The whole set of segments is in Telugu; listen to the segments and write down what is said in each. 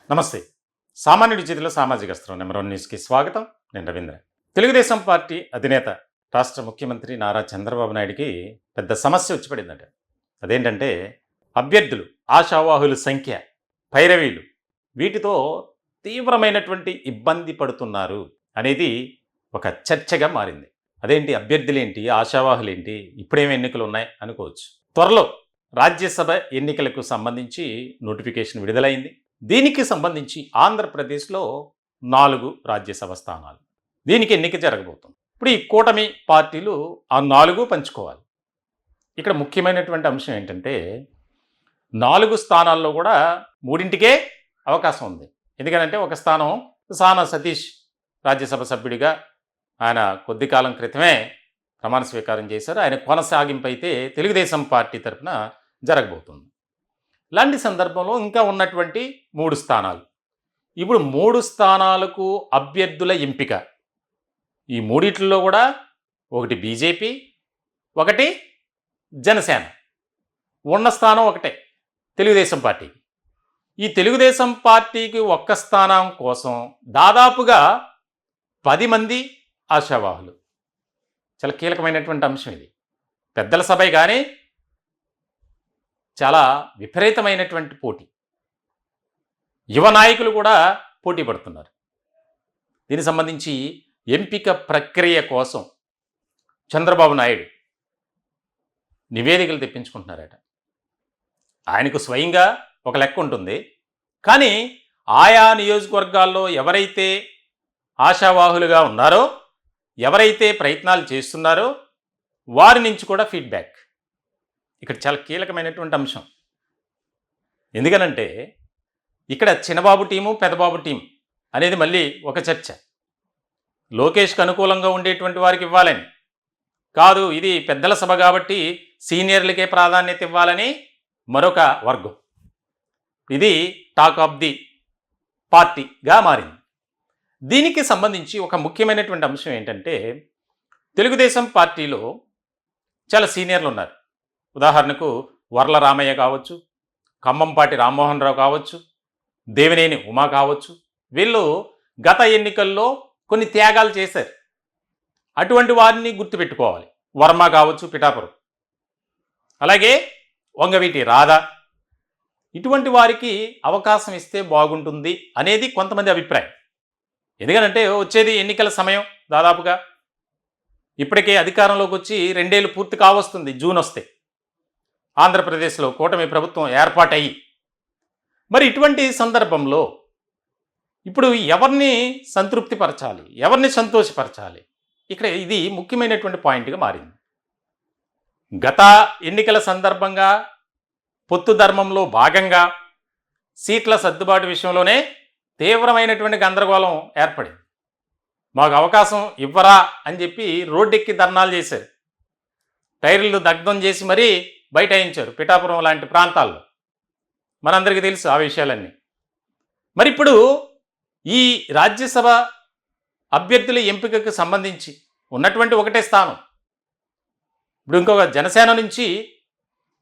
నమస్తే. సామాన్యుడి చేతిలో సామాజిక అస్త్రం నెంబర్ 1 న్యూస్‌కి స్వాగతం. నేను రవీంద్ర. తెలుగుదేశం పార్టీ అధినేత రాష్ట్ర ముఖ్యమంత్రి నారా చంద్రబాబు నాయుడికి పెద్ద సమస్య వచ్చి పడిందట. అదేంటంటే అభ్యర్థులు, ఆశావాహుల సంఖ్య, పైరవీలు వీటితో తీవ్రమైనటువంటి ఇబ్బంది పడుతున్నారు అనేది ఒక చర్చగా మారింది. అదేంటి అభ్యర్థులేంటి, ఆశావాహులేంటి, ఇప్పుడేమి ఎన్నికలు ఉన్నాయి అనుకోవచ్చు. త్వరలో రాజ్యసభ ఎన్నికలకు సంబంధించి నోటిఫికేషన్ విడుదలైంది. దీనికి సంబంధించి ఆంధ్రప్రదేశ్లో 4 రాజ్యసభ స్థానాలు. దీనికి ఎన్నిక జరగబోతుంది. ఇప్పుడు ఈ కూటమి పార్టీలు ఆ 4 పంచుకోవాలి. ఇక్కడ ముఖ్యమైనటువంటి అంశం ఏంటంటే 4 స్థానాల్లో కూడా 3కే అవకాశం ఉంది. ఎందుకంటే ఒక స్థానం సానా సతీష్ రాజ్యసభ సభ్యుడిగా ఆయన కొద్ది కాలం క్రితమే ప్రమాణ స్వీకారం చేశారు. ఆయన కొనసాగింపు అయితే తెలుగుదేశం పార్టీ తరఫున జరగబోతుంది. ఇలాంటి సందర్భంలో ఇంకా ఉన్నటువంటి 3 స్థానాలు. ఇప్పుడు 3 స్థానాలకు అభ్యర్థుల ఎంపిక. ఈ మూడిట్లో కూడా ఒకటి బీజేపీ, ఒకటి జనసేన. ఉన్న స్థానం ఒకటే తెలుగుదేశం పార్టీ. ఈ తెలుగుదేశం పార్టీకి ఒక్క స్థానం కోసం దాదాపుగా 10 మంది ఆశావాహులు. చాలా కీలకమైనటువంటి అంశం ఇది. పెద్దల సభే కానీ చాలా విపరీతమైనటువంటి పోటీ. యువ నాయకులు కూడా పోటీ పడుతున్నారు. దీనికి సంబంధించి ఎంపిక ప్రక్రియ కోసం చంద్రబాబు నాయుడు నివేదికలు తెప్పించుకుంటున్నారట. ఆయనకు స్వయంగా ఒక లెక్క ఉంటుంది. కానీ ఆయా నియోజకవర్గాల్లో ఎవరైతే ఆశావాహులుగా ఉన్నారో, ఎవరైతే ప్రయత్నాలు చేస్తున్నారో వారి నుంచి కూడా ఫీడ్బ్యాక్ ఇక్కడ చాలా కీలకమైనటువంటి అంశం. ఎందుకనంటే ఇక్కడ చిన్నబాబు టీము, పెద్దబాబు టీం అనేది మళ్ళీ ఒక చర్చ. లోకేష్కి అనుకూలంగా ఉండేటువంటి వారికి ఇవ్వాలని కాదు, ఇది పెద్దల సభ కాబట్టి సీనియర్లకే ప్రాధాన్యత ఇవ్వాలని మరొక వర్గం. ఇది టాక్ ఆఫ్ ది పార్టీగా మారింది. దీనికి సంబంధించి ఒక ముఖ్యమైనటువంటి అంశం ఏంటంటే తెలుగుదేశం పార్టీలో చాలా సీనియర్లు ఉన్నారు. ఉదాహరణకు వర్ల రామయ్య కావచ్చు, ఖమ్మంపాటి రామ్మోహన్ రావు కావచ్చు, దేవినేని ఉమా కావచ్చు. వీళ్ళు గత ఎన్నికల్లో కొన్ని త్యాగాలు చేశారు. అటువంటి వారిని గుర్తుపెట్టుకోవాలి. వర్మ కావచ్చు, పిఠాపురం, అలాగే వంగవీటి రాధ, ఇటువంటి వారికి అవకాశం ఇస్తే బాగుంటుంది అనేది కొంతమంది అభిప్రాయం. ఎందుకంటే వచ్చేది ఎన్నికల సమయం. దాదాపుగా ఇప్పటికే అధికారంలోకి వచ్చి 2 ఏళ్ళు పూర్తి కావస్తుంది. జూన్ వస్తే ఆంధ్రప్రదేశ్లో కూటమి ప్రభుత్వం ఏర్పాటయ్యి, మరి ఇటువంటి సందర్భంలో ఇప్పుడు ఎవరిని సంతృప్తిపరచాలి, ఎవరిని సంతోషపరచాలి, ఇక్కడ ఇది ముఖ్యమైనటువంటి పాయింట్గా మారింది. గత ఎన్నికల సందర్భంగా పొత్తు ధర్మంలో భాగంగా సీట్ల సర్దుబాటు విషయంలోనే తీవ్రమైనటువంటి గందరగోళం ఏర్పడింది. మాకు అవకాశం ఇవ్వరా అని చెప్పి రోడ్డెక్కి ధర్నాలు చేశారు. టైర్లు దగ్ధం చేసి మరీ బైఠాయించారు పిఠాపురం లాంటి ప్రాంతాల్లో. మనందరికీ తెలుసు ఆ విషయాలన్నీ. మరి ఇప్పుడు ఈ రాజ్యసభ అభ్యర్థుల ఎంపికకు సంబంధించి ఉన్నటువంటి ఒకటే స్థానం. ఇప్పుడు ఇంకొక జనసేన నుంచి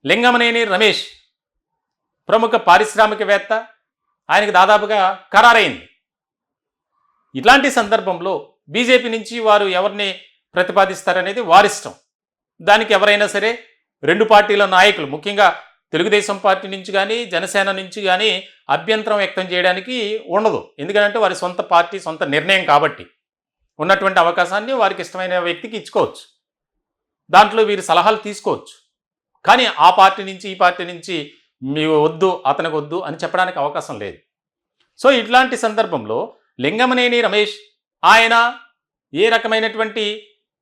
లింగమనేని రమేష్, ప్రముఖ పారిశ్రామికవేత్త, ఆయనకు దాదాపుగా ఖరారైంది. ఇట్లాంటి సందర్భంలో బీజేపీ నుంచి వారు ఎవరిని ప్రతిపాదిస్తారనేది వారిష్టం. దానికి ఎవరైనా సరే 2 పార్టీల నాయకులు, ముఖ్యంగా తెలుగుదేశం పార్టీ నుంచి కానీ జనసేన నుంచి కానీ అభ్యంతరం వ్యక్తం చేయడానికి ఉండదు. ఎందుకంటే వారి సొంత పార్టీ, సొంత నిర్ణయం కాబట్టి ఉన్నటువంటి అవకాశాన్ని వారికి ఇష్టమైన వ్యక్తికి ఇచ్చుకోవచ్చు. దాంట్లో వీరు సలహాలు తీసుకోవచ్చు. కానీ ఆ పార్టీ నుంచి ఈ పార్టీ నుంచి మీకు వద్దు, అతనికి వద్దు అని చెప్పడానికి అవకాశం లేదు. సో ఇట్లాంటి సందర్భంలో లింగమనేని రమేష్ ఆయన ఏ రకమైనటువంటి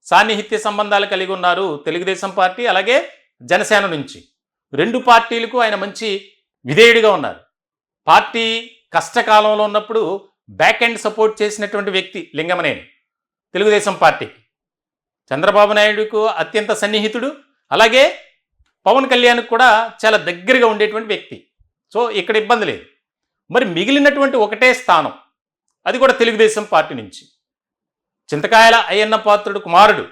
సాన్నిహిత్య సంబంధాలు కలిగి ఉన్నారు తెలుగుదేశం పార్టీ అలాగే జనసేన నుంచి. 2 పార్టీలకు ఆయన మంచి విధేయుడిగా ఉన్నారు. పార్టీ కష్టకాలంలో ఉన్నప్పుడు బ్యాక్ ఎండ్ సపోర్ట్ చేసినటువంటి వ్యక్తి లింగమనేని తెలుగుదేశం పార్టీకి. చంద్రబాబు నాయుడుకు అత్యంత సన్నిహితుడు, అలాగే పవన్ కళ్యాణ్కి కూడా చాలా దగ్గరగా ఉండేటువంటి వ్యక్తి. సో ఇక్కడ ఇబ్బంది లేదు. మరి మిగిలినటువంటి ఒకటే స్థానం, అది కూడా తెలుగుదేశం పార్టీ నుంచి చింతకాయల అయ్యన్న పాత్రుడు కుమారుడు,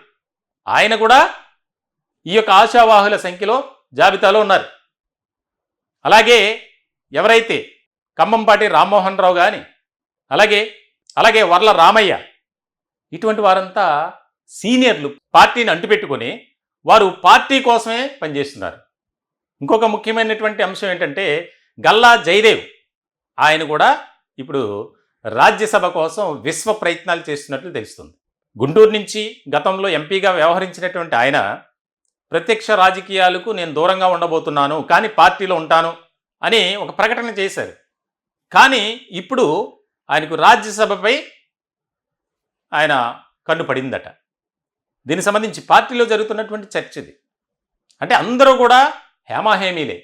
ఆయన కూడా ఈ యొక్క ఆశావాహుల సంఖ్యలో జాబితాలో ఉన్నారు. అలాగే ఎవరైతే ఖమ్మంపాటి రామ్మోహన్ రావు కానీ అలాగే అలాగే వర్ల రామయ్య ఇటువంటి వారంతా సీనియర్లు పార్టీని అంటుపెట్టుకొని వారు పార్టీ కోసమే పనిచేస్తున్నారు. ఇంకొక ముఖ్యమైనటువంటి అంశం ఏంటంటే గల్లా జయదేవ్ ఆయన కూడా ఇప్పుడు రాజ్యసభ కోసం విశ్వ ప్రయత్నాలు చేస్తున్నట్లు తెలుస్తుంది. గుంటూరు నుంచి గతంలో ఎంపీగా వ్యవహరించినటువంటి ఆయన ప్రత్యక్ష రాజకీయాలకు నేను దూరంగా ఉండబోతున్నాను కానీ పార్టీలో ఉంటాను అని ఒక ప్రకటన చేశారు. కానీ ఇప్పుడు ఆయనకు రాజ్యసభపై ఆయన కన్ను పడిందట. దీనికి సంబంధించి పార్టీలో జరుగుతున్నటువంటి చర్చ ఇది. అంటే అందరూ కూడా హేమాహేమీలే,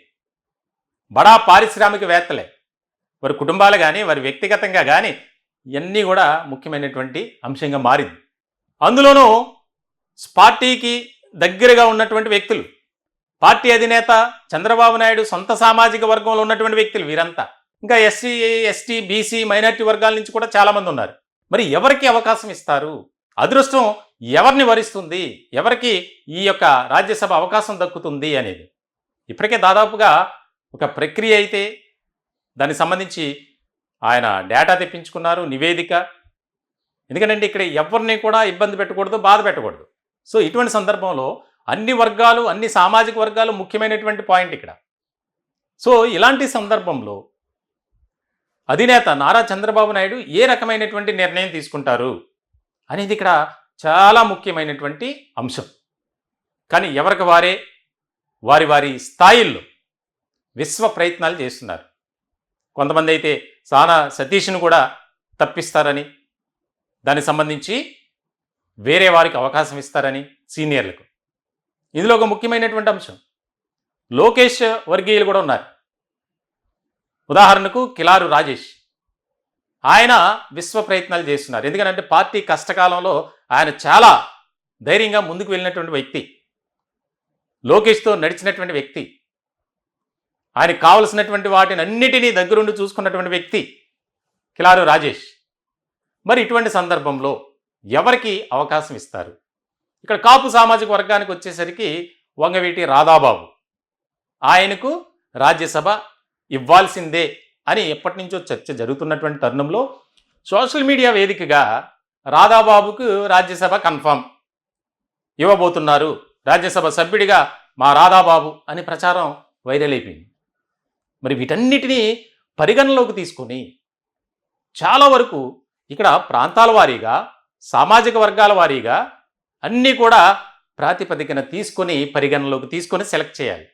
బడా పారిశ్రామికవేత్తలే, వారి కుటుంబాలు కానీ వారి వ్యక్తిగతంగా కానీ ఇవన్నీ కూడా ముఖ్యమైనటువంటి అంశంగా మారింది. అందులోనూ పార్టీకి దగ్గరగా ఉన్నటువంటి వ్యక్తులు, పార్టీ అధినేత చంద్రబాబు నాయుడు సొంత సామాజిక వర్గంలో ఉన్నటువంటి వ్యక్తులు వీరంతా, ఇంకా ఎస్సీ ఎస్టీ బీసీ మైనారిటీ వర్గాల నుంచి కూడా చాలామంది ఉన్నారు. మరి ఎవరికి అవకాశం ఇస్తారు? అదృష్టం ఎవరిని వరిస్తుంది? ఎవరికి ఈ యొక్క రాజ్యసభ అవకాశం దక్కుతుంది అనేది ఇప్పటికే దాదాపుగా ఒక ప్రక్రియ అయితే దానికి సంబంధించి ఆయన డేటా తెప్పించుకున్నారు, నివేదిక. ఎందుకంటే ఇక్కడ ఎవరిని కూడా ఇబ్బంది పెట్టకూడదు, బాధ పెట్టకూడదు. సో ఇటువంటి సందర్భంలో అన్ని వర్గాలు, అన్ని సామాజిక వర్గాలు ముఖ్యమైనటువంటి పాయింట్ ఇక్కడ. సో ఇలాంటి సందర్భంలో అధినేత నారా చంద్రబాబు నాయుడు ఏ రకమైనటువంటి నిర్ణయం తీసుకుంటారు అనేది ఇక్కడ చాలా ముఖ్యమైనటువంటి అంశం. కానీ ఎవరికి వారే వారి వారి స్థాయిల్లో విశ్వ ప్రయత్నాలు చేస్తున్నారు. కొంతమంది అయితే సానా సతీష్ను కూడా తప్పిస్తారని, దానికి సంబంధించి వేరే వారికి అవకాశం ఇస్తారని సీనియర్లకు. ఇందులో ఒక ముఖ్యమైనటువంటి అంశం లోకేష్ వర్గీయులు కూడా ఉన్నారు. ఉదాహరణకు కిలారు రాజేష్, ఆయన విశ్వ ప్రయత్నాలు చేస్తున్నారు. ఎందుకంటే పార్టీ కష్టకాలంలో ఆయన చాలా ధైర్యంగా ముందుకు వెళ్ళినటువంటి వ్యక్తి, లోకేష్తో నడిచినటువంటి వ్యక్తి, ఆయనకు కావలసినటువంటి వాటిని అన్నిటినీ దగ్గరుండి చూసుకున్నటువంటి వ్యక్తి కిలారు రాజేష్. మరి ఇటువంటి సందర్భంలో ఎవరికి అవకాశం ఇస్తారు? ఇక్కడ కాపు సామాజిక వర్గానికి వచ్చేసరికి వంగవీటి రాధాబాబు, ఆయనకు రాజ్యసభ ఇవ్వాల్సిందే అని ఎప్పటి నుంచో చర్చ జరుగుతున్నటువంటి తరుణంలో సోషల్ మీడియా వేదికగా రాధాబాబుకు రాజ్యసభ కన్ఫర్మ్ ఇవ్వబోతున్నారు, రాజ్యసభ సభ్యుడిగా మా రాధాబాబు అని ప్రచారం వైరల్ అయిపోయింది. మరి వీటన్నిటినీ పరిగణలోకి తీసుకొని చాలా వరకు ఇక్కడ ప్రాంతాల వారీగా, సామాజిక వర్గాల వారీగా అన్నీ కూడా ప్రాతిపదికన తీసుకొని పరిగణలోకి తీసుకొని సెలెక్ట్ చేయాలి.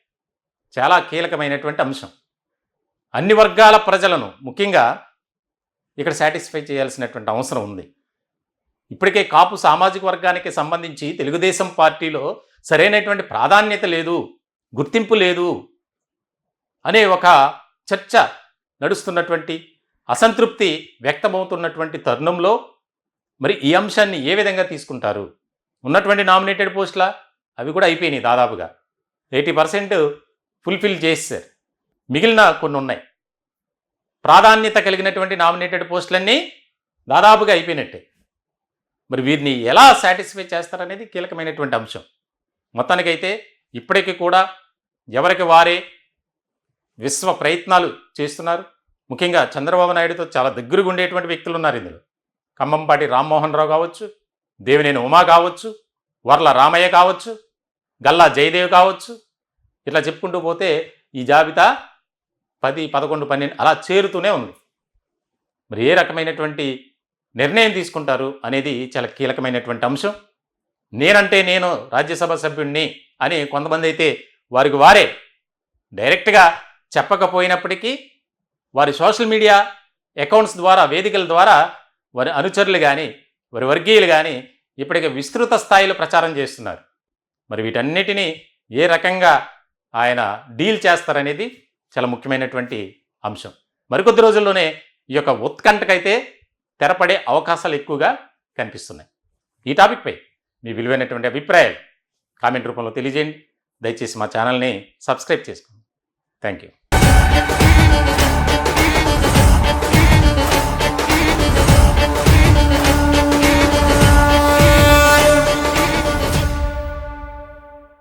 చాలా కీలకమైనటువంటి అంశం. అన్ని వర్గాల ప్రజలను ముఖ్యంగా ఇక్కడ సాటిస్ఫై చేయాల్సినటువంటి అవసరం ఉంది. ఇప్పటికే కాపు సామాజిక వర్గానికి సంబంధించి తెలుగుదేశం పార్టీలో సరైనటువంటి ప్రాధాన్యత లేదు, గుర్తింపు లేదు అనే ఒక చర్చ నడుస్తున్నటువంటి, అసంతృప్తి వ్యక్తమవుతున్నటువంటి తరుణంలో మరి ఈ అంశాన్ని ఏ విధంగా తీసుకుంటారు? ఉన్నటువంటి నామినేటెడ్ పోస్టుల అవి కూడా అయిపోయినాయి, దాదాపుగా 80% ఫుల్ఫిల్ చేశారు. మిగిలిన కొన్ని ఉన్నాయి. ప్రాధాన్యత కలిగినటువంటి నామినేటెడ్ పోస్టులన్నీ దాదాపుగా అయిపోయినట్టే. మరి వీరిని ఎలా సాటిస్ఫై చేస్తారనేది కీలకమైనటువంటి అంశం. మొత్తానికైతే ఇప్పటికీ కూడా ఎవరికి వారే విశ్వ ప్రయత్నాలు చేస్తున్నారు. ముఖ్యంగా చంద్రబాబు నాయుడుతో చాలా దగ్గరగా ఉండేటువంటి వ్యక్తులు ఉన్నారు ఇందులో. ఖమ్మంపాటి రామ్మోహన్ రావు కావచ్చు, దేవినేని ఉమా కావచ్చు, వర్ల రామయ్య కావచ్చు, గల్లా జయదేవ్ కావచ్చు, ఇట్లా చెప్పుకుంటూ పోతే ఈ జాబితా 10, 11, 12 అలా చేరుతూనే ఉంది. మరి ఏ రకమైనటువంటి నిర్ణయం తీసుకుంటారు అనేది చాలా కీలకమైనటువంటి అంశం. నేనంటే నేను రాజ్యసభ సభ్యుడిని అని కొంతమంది అయితే వారికి వారే డైరెక్ట్గా చెప్పకపోయినప్పటికీ వారి సోషల్ మీడియా అకౌంట్స్ ద్వారా, వేదికల ద్వారా వారి అనుచరులు కానీ వారి వర్గీయులు కానీ ఇప్పటికే విస్తృత స్థాయిలో ప్రచారం చేస్తున్నారు. మరి వీటన్నిటినీ ఏ రకంగా ఆయన డీల్ చేస్తారనేది చాలా ముఖ్యమైనటువంటి అంశం. మరికొద్ది రోజుల్లోనే ఈ యొక్క ఉత్కంఠకైతే తెరపడే అవకాశాలు ఎక్కువగా కనిపిస్తున్నాయి. ఈ టాపిక్పై మీ విలువైనటువంటి అభిప్రాయాలు కామెంట్ రూపంలో తెలియజేయండి. దయచేసి మా ఛానల్ని సబ్స్క్రైబ్ చేసుకోండి. Thank you.